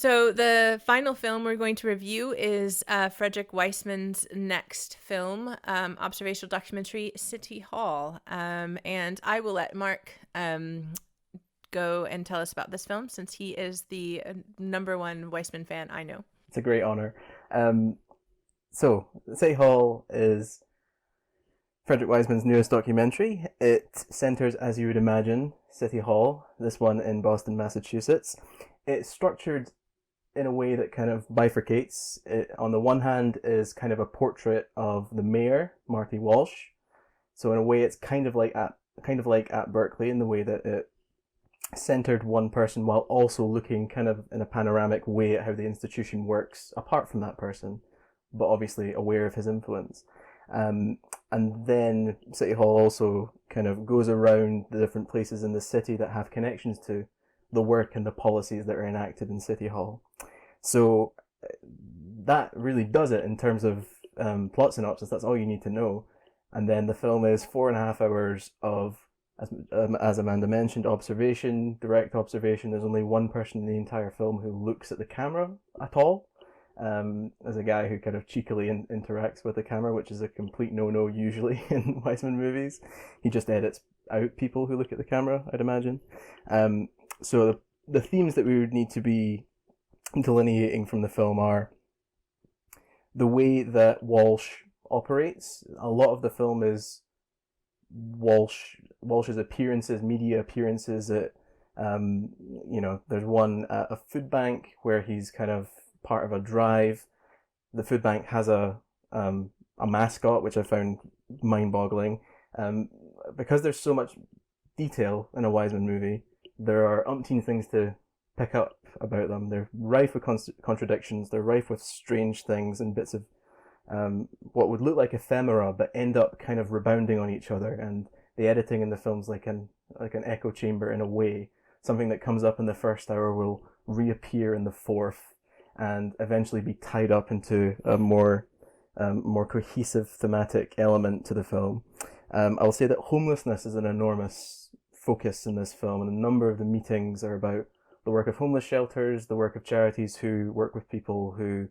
So the final film we're going to review is Frederick Wiseman's next film, observational documentary City Hall. And I will let Mark go and tell us about this film, since he is the number one Wiseman fan I know. It's a great honor. So City Hall is Frederick Wiseman's newest documentary. It centers, as you would imagine, City Hall, this one in Boston, Massachusetts. It's structured in a way that kind of bifurcates. It, on the one hand, is kind of a portrait of the mayor, Marty Walsh. So in a way, it's kind of like at Berkeley, in the way that it centered one person while also looking kind of in a panoramic way at how the institution works apart from that person, but obviously aware of his influence. And then City Hall also kind of goes around the different places in the city that have connections to the work and the policies that are enacted in City Hall. So that really does it in terms of plot synopsis. That's all you need to know. And then the film is 4.5 hours of, as Amanda mentioned, observation, direct observation. There's only one person in the entire film who looks at the camera at all. As a guy who kind of cheekily interacts with the camera, which is a complete no-no usually in Wiseman movies. He just edits out people who look at the camera, I'd imagine. So the themes that we would need to be delineating from the film are the way Walsh operates. A lot of the film is Walsh's appearances, media appearances at, there's one at a food bank where he's kind of part of a drive. The food bank has a mascot, which I found mind-boggling. Because there's so much detail in a Wiseman movie, there are umpteen things to pick up about them. They're rife with contradictions. They're rife with strange things and bits of what would look like ephemera, but end up kind of rebounding on each other. And the editing in the film's like an echo chamber in a way. Something that comes up in the first hour will reappear in the fourth, and eventually be tied up into a more cohesive thematic element to the film. I'll say that homelessness is an enormous focus in this film, and a number of the meetings are about the work of homeless shelters, the work of charities who work with people who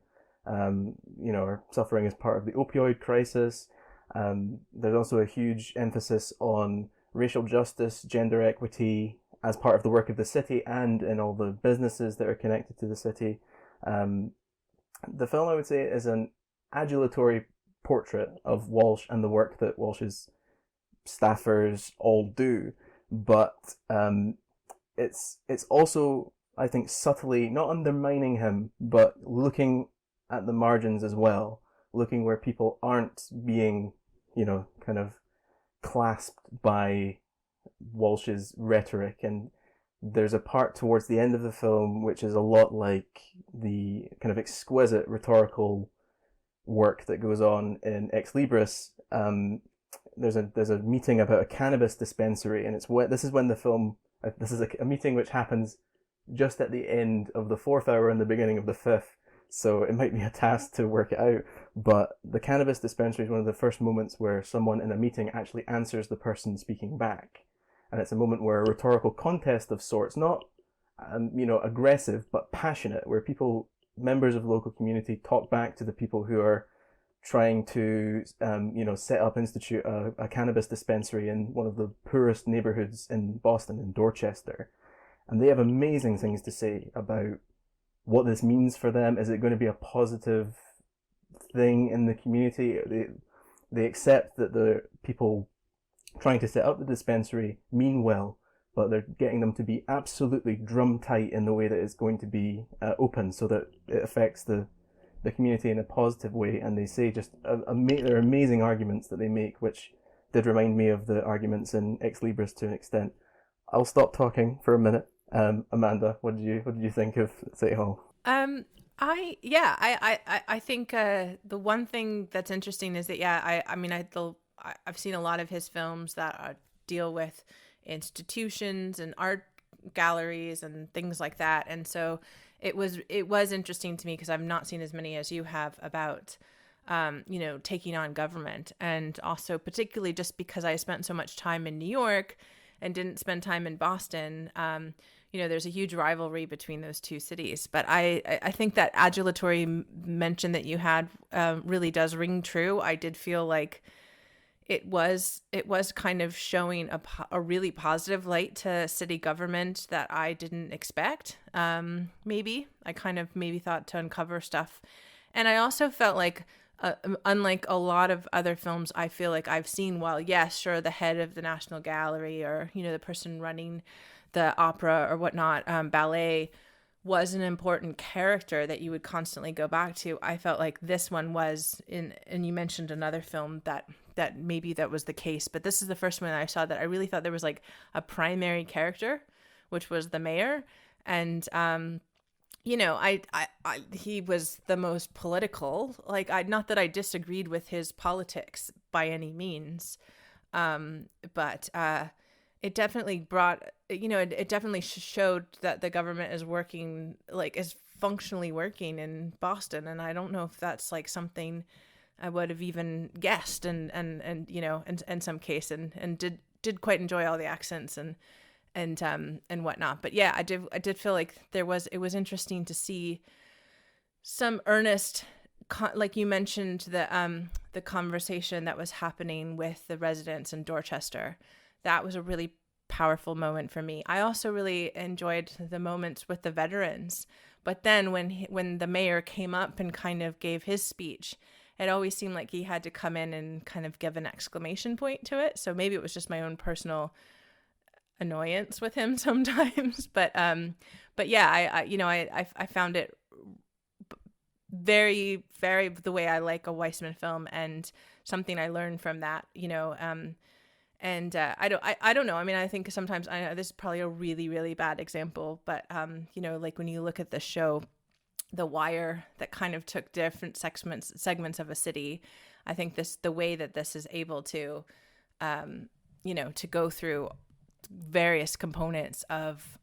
are suffering as part of the opioid crisis. There's also a huge emphasis on racial justice, gender equity as part of the work of the city and in all the businesses that are connected to the city. The film, I would say, is an adulatory portrait of Walsh and the work that Walsh's staffers all do, but it's also, I think, subtly not undermining him, but looking at the margins as well, looking where people aren't being, kind of clasped by Walsh's rhetoric. And there's a part towards the end of the film which is a lot like the kind of exquisite rhetorical work that goes on in Ex Libris. There's a meeting about a cannabis dispensary, and this is a meeting which happens just at the end of the fourth hour and the beginning of the fifth. So it might be a task to work it out, but the cannabis dispensary is one of the first moments where someone in a meeting actually answers the person speaking back. And it's a moment where a rhetorical contest of sorts, not aggressive, but passionate, where members of the local community talk back to the people who are trying to, set up, institute a cannabis dispensary in one of the poorest neighborhoods in Boston, in Dorchester. And they have amazing things to say about what this means for them. Is it going to be a positive thing in the community? They accept that the people trying to set up the dispensary mean well, but they're getting them to be absolutely drum tight in the way that it's going to be open, so that it affects the community in a positive way. And they say there are amazing arguments that they make, which did remind me of the arguments in Ex Libris to an extent. I'll stop talking for a minute. Amanda, what did you think of City Hall? I think the one thing that's interesting is that I've seen a lot of his films that deal with institutions and art galleries and things like that, and so it was interesting to me because I've not seen as many as you have about taking on government, and also particularly just because I spent so much time in New York and didn't spend time in Boston. there's a huge rivalry between those two cities. But I think that adulatory mention that you had really does ring true. I did feel like it was kind of showing a really positive light to city government that I didn't expect. Maybe I kind of maybe thought to uncover stuff, and I also felt like, unlike a lot of other films, I feel like I've seen. Well, yes, sure, the head of the National Gallery, or the person running the opera or whatnot, ballet, was an important character that you would constantly go back to. I felt like this one was in, and you mentioned another film that maybe that was the case, but this is the first one I saw that I really thought there was like a primary character, which was the mayor. And he was the most political. Like, not that I disagreed with his politics by any means, but it definitely brought, it definitely showed that the government is working, like, is functionally working in Boston. And I don't know if that's like something I would have even guessed, and in some case, and did quite enjoy all the accents and whatnot. But yeah, I did feel like it was interesting to see some earnest, like you mentioned, the conversation that was happening with the residents in Dorchester. That was a really powerful moment for me. I also really enjoyed the moments with the veterans. But then when the mayor came up and kind of gave his speech, it always seemed like he had to come in and kind of give an exclamation point to it. So maybe it was just my own personal annoyance with him sometimes. But yeah, I found it very, very the way I like a Wiseman film, and something I learned from that. And I don't know. I mean, I think sometimes, I know this is probably a really, really bad example, but like when you look at the show The Wire, that kind of took different segments of a city. I think the way that this is able to, to go through various components of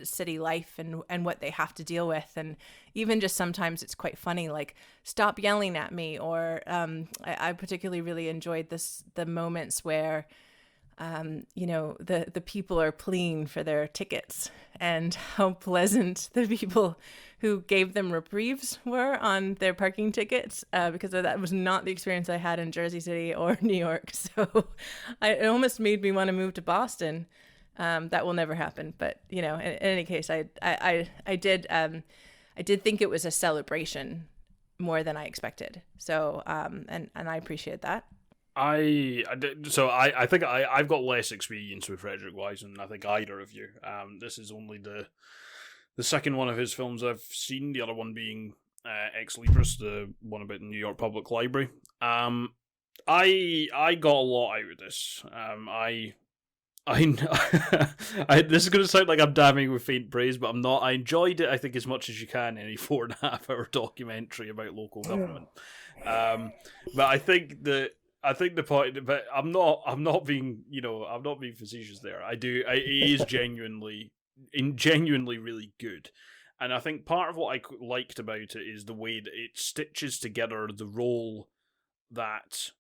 city life and what they have to deal with, and even just sometimes it's quite funny, like, stop yelling at me, or I particularly really enjoyed the moments where the people are pleading for their tickets, and how pleasant the people who gave them reprieves were on their parking tickets, because that was not the experience I had in Jersey City or New York. So it almost made me want to move to Boston. That will never happen, but in any case, I did think it was a celebration more than I expected. So and I appreciate that. I think I've got less experience with Frederick Wiseman than I think either of you. This is only the second one of his films I've seen. The other one being Ex Libris, the one about the New York Public Library. I got a lot out of this. This is going to sound like I'm damning with faint praise, but I'm not. I enjoyed it, I think, as much as you can in a 4.5-hour documentary about local government. But I think the point, but I'm not being facetious there. It is genuinely really good. And I think part of what I liked about it is the way that it stitches together the role that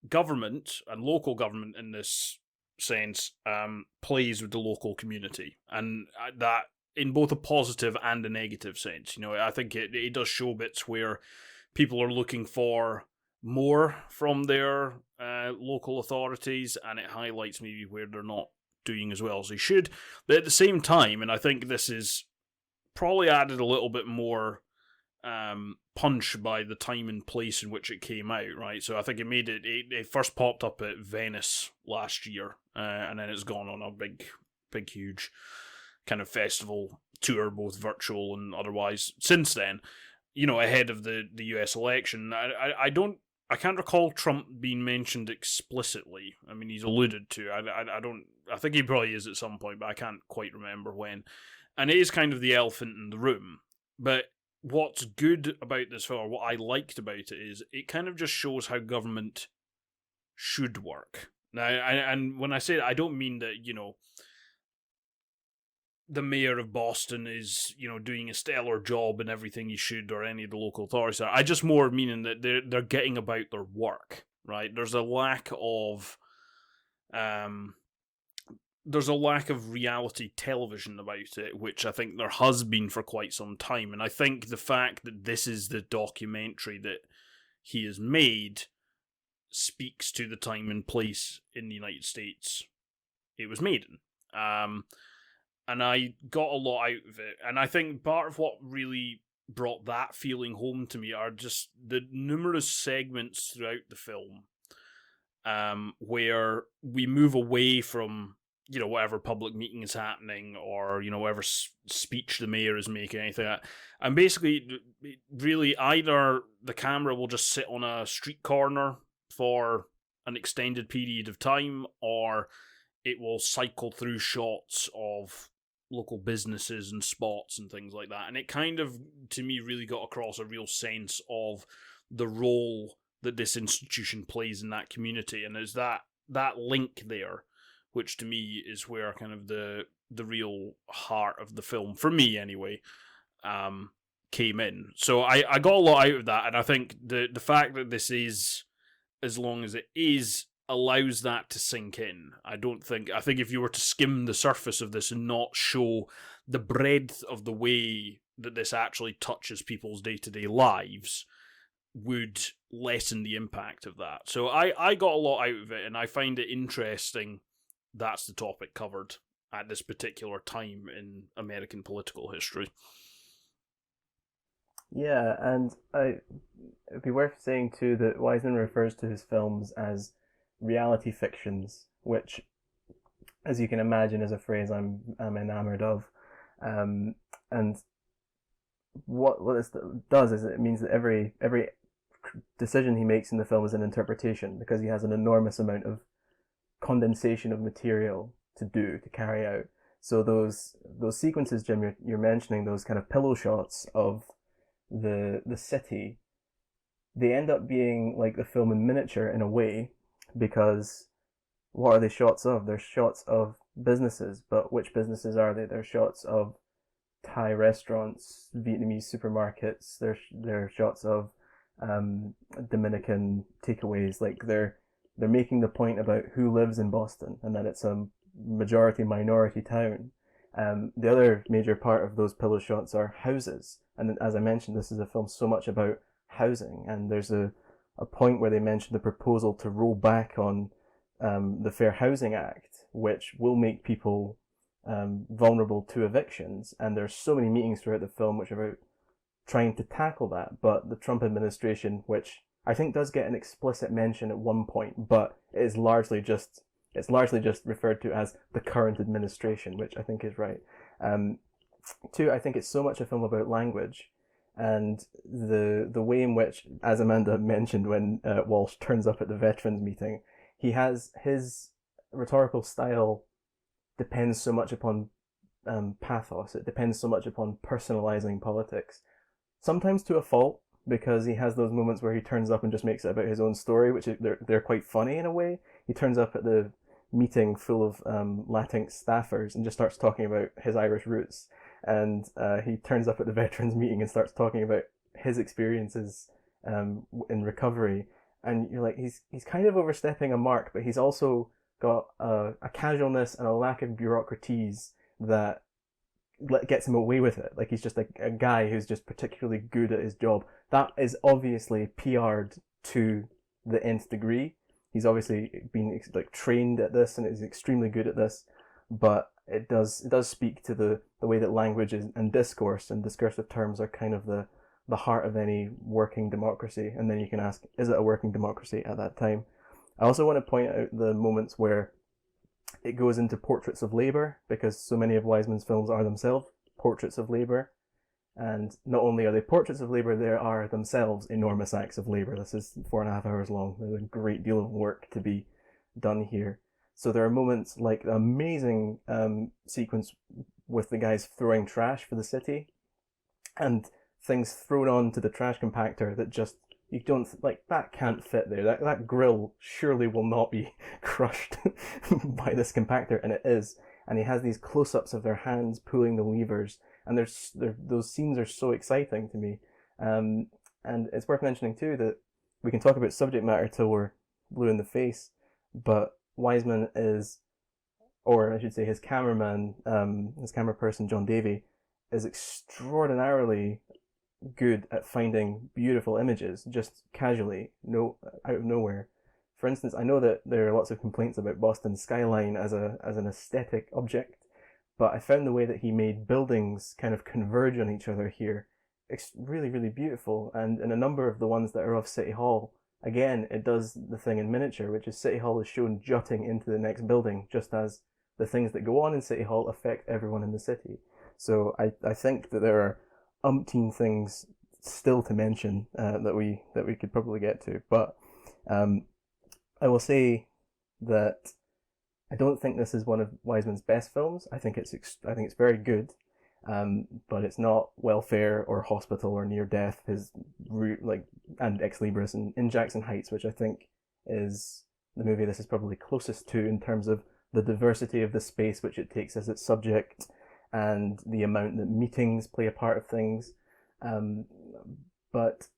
government and local government in this sense plays with the local community, and that in both a positive and a negative sense. I think it does show bits where people are looking for more from their local authorities, and it highlights maybe where they're not doing as well as they should. But at the same time, and I think this is probably added a little bit more punch by the time and place in which it came out, right? So I think it first popped up at Venice last year, and then it's gone on a big, huge kind of festival tour, both virtual and otherwise, since then, ahead of the US election. I can't recall Trump being mentioned explicitly. I mean, he's alluded to. I think he probably is at some point, but I can't quite remember when. And it is kind of the elephant in the room. But what's good about this film, or what I liked about it, is it kind of just shows how government should work. Now, and when I say that, I don't mean that, the mayor of Boston is, doing a stellar job and everything he should, or any of the local authorities are. I just more meaning that they're getting about their work, right? There's a lack of there's a lack of reality television about it, which I think there has been for quite some time. And I think the fact that this is the documentary that he has made speaks to the time and place in the United States it was made in. And I got a lot out of it. And I think part of what really brought that feeling home to me are just the numerous segments throughout the film where we move away from, you know, whatever public meeting is happening or, you know, whatever speech the mayor is making, anything like that. And basically, really, either the camera will just sit on a street corner for an extended period of time, or it will cycle through shots of local businesses and spots and things like that. And it kind of, to me, really got across a real sense of the role that this institution plays in that community. And there's that link there, which to me is where kind of the real heart of the film, for me anyway, came in. So I got a lot out of that, and I think the fact that this is as long as it is allows that to sink in. I think if you were to skim the surface of this and not show the breadth of the way that this actually touches people's day-to-day lives, would lessen the impact of that. So I got a lot out of it, and I find it interesting that's the topic covered at this particular time in American political history. Yeah, and it'd be worth saying too that Wiseman refers to his films as reality fictions, which, as you can imagine, is a phrase I'm enamored of. And what this does is it means that every decision he makes in the film is an interpretation, because he has an enormous amount of condensation of material to carry out. So those sequences, Jim, you're mentioning, those kind of pillow shots of the city, they end up being like the film in miniature in a way, because what are they shots of? They're shots of businesses, but which businesses are they? They're shots of Thai restaurants, Vietnamese supermarkets. They're shots of Dominican takeaways. Like they're making the point about who lives in Boston and that it's a majority minority town. The other major part of those pillow shots are houses, and as I mentioned, this is a film so much about housing, and there's a point where they mention the proposal to roll back on the Fair Housing Act, which will make people vulnerable to evictions, and there's so many meetings throughout the film which are about trying to tackle that. But the Trump administration, which I think does get an explicit mention at one point, but it's largely just referred to as the current administration, which I think is right. Two, I think it's so much a film about language, and the way in which, as Amanda mentioned, when Walsh turns up at the veterans meeting, he has his rhetorical style depends so much upon pathos. It depends so much upon personalizing politics, sometimes to a fault, because he has those moments where he turns up and just makes it about his own story, which they're quite funny in a way. He turns up at the meeting full of Latinx staffers and just starts talking about his Irish roots. And he turns up at the veterans meeting and starts talking about his experiences in recovery. And you're like, he's kind of overstepping a mark, but he's also got a casualness and a lack of bureaucraties that gets him away with it. Like he's just a guy who's just particularly good at his job. That is obviously PR'd to the nth degree. He's obviously been like trained at this and is extremely good at this, but it does speak to the way that language and discourse and discursive terms are kind of the heart of any working democracy. And then you can ask, is it a working democracy at that time? I also want to point out the moments where it goes into portraits of labor, because so many of Wiseman's films are themselves portraits of labor. And not only are they portraits of labor, they are themselves enormous acts of labor. This is 4.5 hours long. There's a great deal of work to be done here. So there are moments like the amazing sequence with the guys throwing trash for the city, and things thrown onto the trash compactor that just, you don't, like, that can't fit there. That grill surely will not be crushed by this compactor, and it is. And he has these close-ups of their hands pulling the levers, and those scenes are so exciting to me. And it's worth mentioning too that we can talk about subject matter till we're blue in the face, but Wiseman is or I should say his cameraman, his camera person, John Davy, is extraordinarily good at finding beautiful images just casually, no out of nowhere. For instance, I know that there are lots of complaints about Boston skyline as an aesthetic object, but I found the way that he made buildings kind of converge on each other here really, really beautiful. And in a number of the ones that are of City Hall, again, it does the thing in miniature, which is City Hall is shown jutting into the next building, just as the things that go on in City Hall affect everyone in the city. So I think that there are umpteen things still to mention that we could probably get to, but I will say that I don't think this is one of Wiseman's best films. I think it's very good, but it's not Welfare or Hospital or Near Death. His and Ex Libris and In Jackson Heights, which I think is the movie this is probably closest to in terms of the diversity of the space which it takes as its subject and the amount that meetings play a part of things. But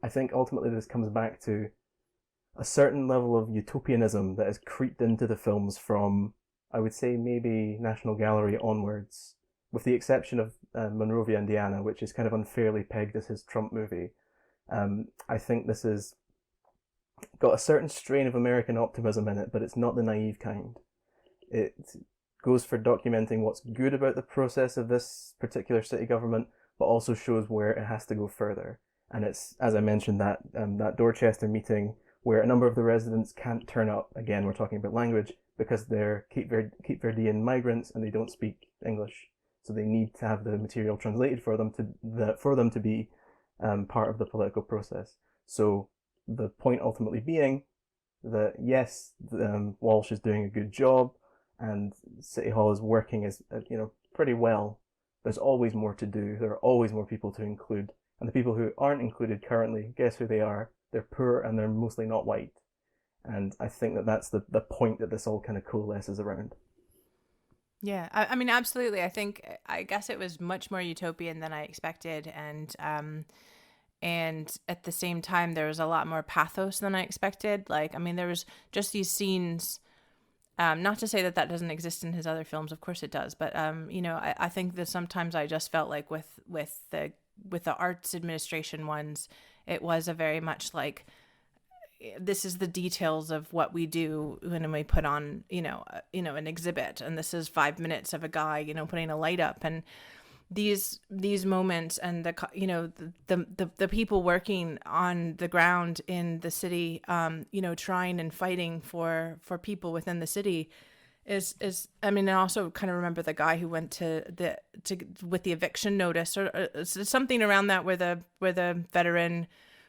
I think ultimately this comes back to a certain level of utopianism that has creeped into the films from, I would say, maybe National Gallery onwards, with the exception of Monrovia, Indiana, which is kind of unfairly pegged as his Trump movie. I think this has got a certain strain of American optimism in it, but it's not the naive kind. It goes for documenting what's good about the process of this particular city government, but also shows where it has to go further. And it's, as I mentioned, that Dorchester meeting where a number of the residents can't turn up. Again, we're talking about language, because they're Cape Verdean migrants and they don't speak English. So they need to have the material translated for them to be part of the political process. So the point ultimately being that yes, Walsh is doing a good job, and City Hall is working as pretty well. There's always more to do. There are always more people to include, and the people who aren't included currently, guess who they are? They're poor and they're mostly not white. And I think that that's the point that this all kind of coalesces around. Yeah, I mean, absolutely. I guess it was much more utopian than I expected, and at the same time, there was a lot more pathos than I expected. Like, I mean, there was just these scenes. Not to say that that doesn't exist in his other films, of course it does. But I think that sometimes I just felt like with the arts administration ones, it was a very much like, this is the details of what we do when we put on, an exhibit, and this is 5 minutes of a guy, putting a light up, and these moments, and the people working on the ground in the city, trying and fighting for people within the city is I mean, I also kind of remember the guy who went with the eviction notice or something around that, where the veteran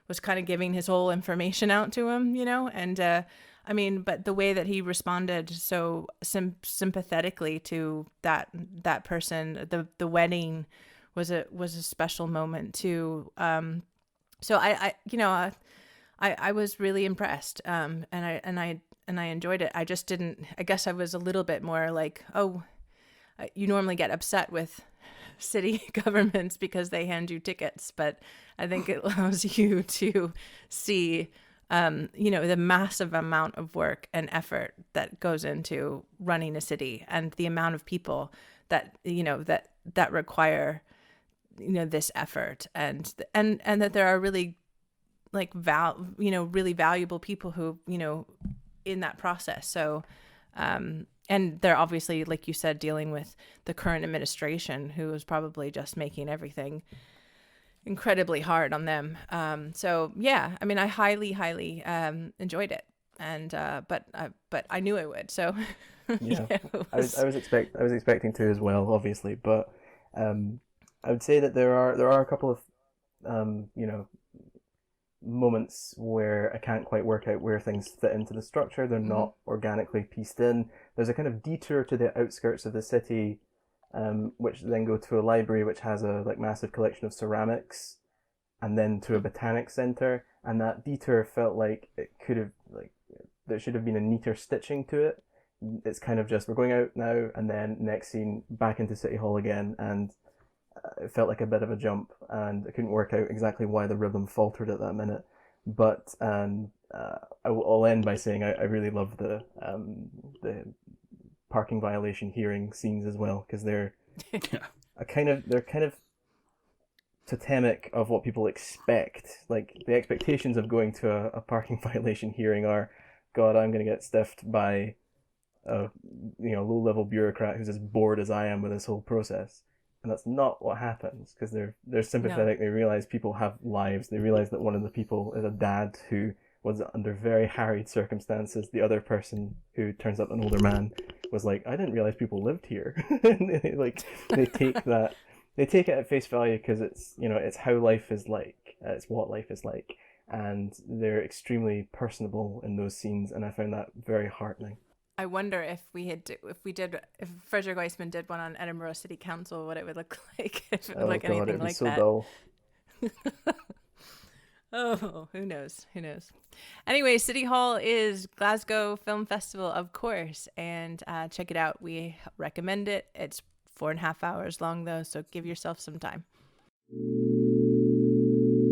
was kind of giving his whole information out to him, and I mean, but the way that he responded so sympathetically to that person, the wedding was a special moment too. So I was really impressed, and I enjoyed it. I just didn't. I guess I was a little bit more like, oh, you normally get upset with city governments because they hand you tickets, but I think it allows you to see, the massive amount of work and effort that goes into running a city, and the amount of people that that require this effort, and that there are really really valuable people who in that process. So and they're obviously, like you said, dealing with the current administration, who is probably just making everything incredibly hard on them. So yeah, I mean, I highly enjoyed it, and but I knew I would. So Yeah, I was expecting to as well, obviously, but I would say that there are a couple of moments where I can't quite work out where things fit into the structure. They're not organically pieced in. There's a kind of detour to the outskirts of the city, which then go to a library which has a massive collection of ceramics, and then to a botanic center. And that detour felt like it could have there should have been a neater stitching to it. It's kind of just, we're going out now, and then next scene back into City Hall again, and it felt like a bit of a jump, and I couldn't work out exactly why the rhythm faltered at that minute. But I'll end by saying I really love the parking violation hearing scenes as well, because they're Yeah. they're kind of totemic of what people expect. Like the expectations of going to a parking violation hearing are, God, I'm going to get stiffed by a low-level bureaucrat who's as bored as I am with this whole process. And that's not what happens, because they're sympathetic. No. They realize people have lives. They realize that one of the people is a dad who was under very harried circumstances. The other person, who turns out an older man, was like, I didn't realize people lived here. Like they take that, they take it at face value because it's how life is like. It's what life is like, and they're extremely personable in those scenes, and I found that very heartening. I wonder if Frederick Wiseman did one on Edinburgh City Council, what it would look like, if it would Oh look God, anything it'd be like so that. dull. Oh, who knows? Who knows? Anyway, City Hall is Glasgow Film Festival, of course, and check it out. We recommend it. It's 4.5 hours long, though, so give yourself some time.